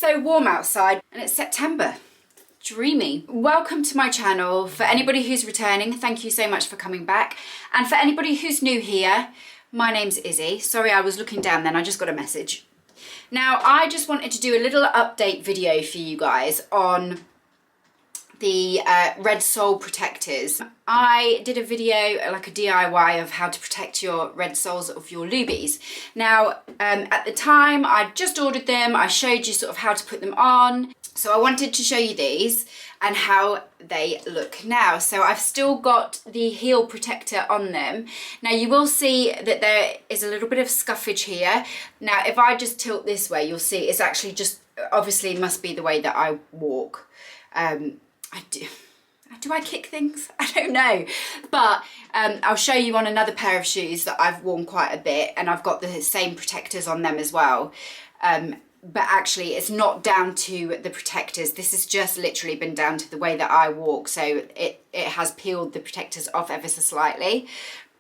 so warm outside and it's September. Dreamy. Welcome to my channel. For anybody who's returning, thank you so much for coming back. And for anybody who's new here, my name's Izzy. Sorry, I was looking down then, I just got a message. Now, I just wanted to do a little update video for you guys on the red sole protectors. I did a video, like a DIY of how to protect your red soles of your Loubies. Now, at the time, I just ordered them. I showed you sort of how to put them on. So I wanted to show you these and how they look now. So I've still got the heel protector on them. Now you will see that there is a little bit of scuffage here. Now, if I just tilt this way, you'll see it's actually just, obviously it must be the way that I walk. Do I kick things? I don't know, but I'll show you on another pair of shoes that I've worn quite a bit, and I've got the same protectors on them as well. But actually it's not down to the protectors. This has just literally been down to the way that I walk. So it has peeled the protectors off ever so slightly,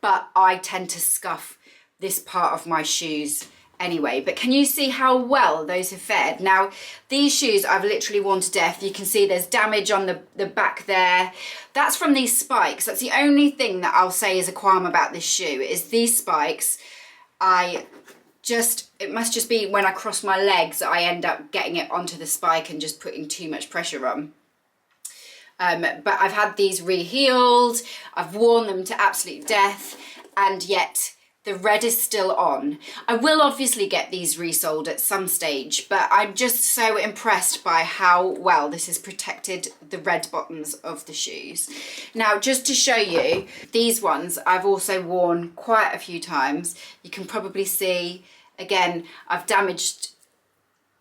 but I tend to scuff this part of my shoes anyway. But can you see how well those have fared? Now, these shoes I've literally worn to death. You can see there's damage on the back there. That's from these spikes. That's the only thing that I'll say is a qualm about this shoe, is these spikes. It must just be when I cross my legs, I end up getting it onto the spike and just putting too much pressure on. But I've had these re-heeled, I've worn them to absolute death, and yet the red is still on. I will obviously get these resoled at some stage, but I'm just so impressed by how well this has protected the red bottoms of the shoes. Now, just to show you, these ones I've also worn quite a few times. You can probably see, again, I've damaged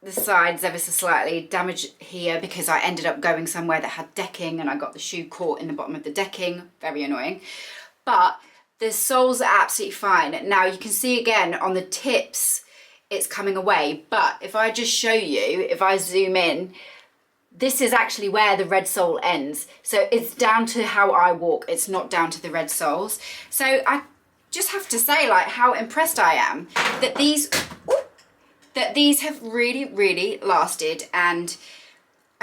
the sides ever so slightly, damage here because I ended up going somewhere that had decking and I got the shoe caught in the bottom of the decking. Very annoying. But the soles are absolutely fine. Now you can see again on the tips, it's coming away. But if I just show you, if I zoom in, this is actually where the red sole ends. So it's down to how I walk. It's not down to the red soles. So I just have to say, like, how impressed I am that these have really lasted and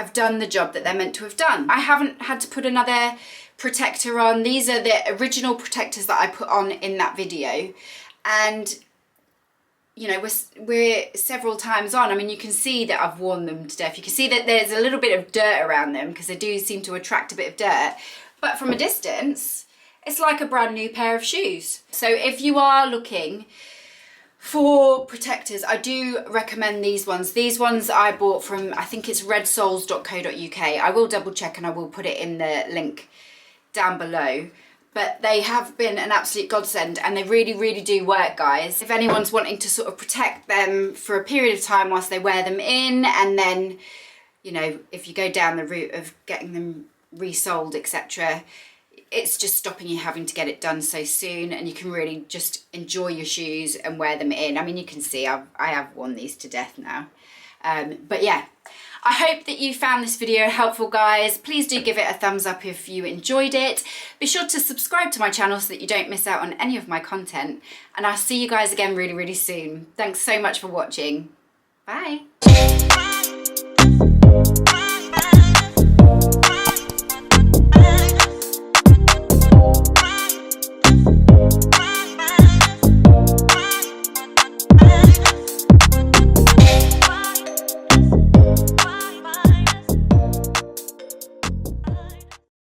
have done the job that they're meant to have done. I haven't had to put another protector on. These are the original protectors that I put on in that video, and you know, we're several times on. I mean, you can see that I've worn them to death. You can see that there's a little bit of dirt around them because they do seem to attract a bit of dirt, but from a distance it's like a brand new pair of shoes. So if you are looking for protectors, I do recommend these ones. These ones I bought from, I think it's redsoles.co.uk. I will double check and I will put it in the link down below. But they have been an absolute godsend and they really do work, guys. If anyone's wanting to sort of protect them for a period of time whilst they wear them in, and then, you know, if you go down the route of getting them resold, etc., it's just stopping you having to get it done so soon, and you can really just enjoy your shoes and wear them in. I mean, you can see I have worn these to death now. But yeah, I hope that you found this video helpful, guys. Please do give it a thumbs up if you enjoyed it. Be sure to subscribe to my channel so that you don't miss out on any of my content. And I'll see you guys again really soon. Thanks so much for watching. Bye.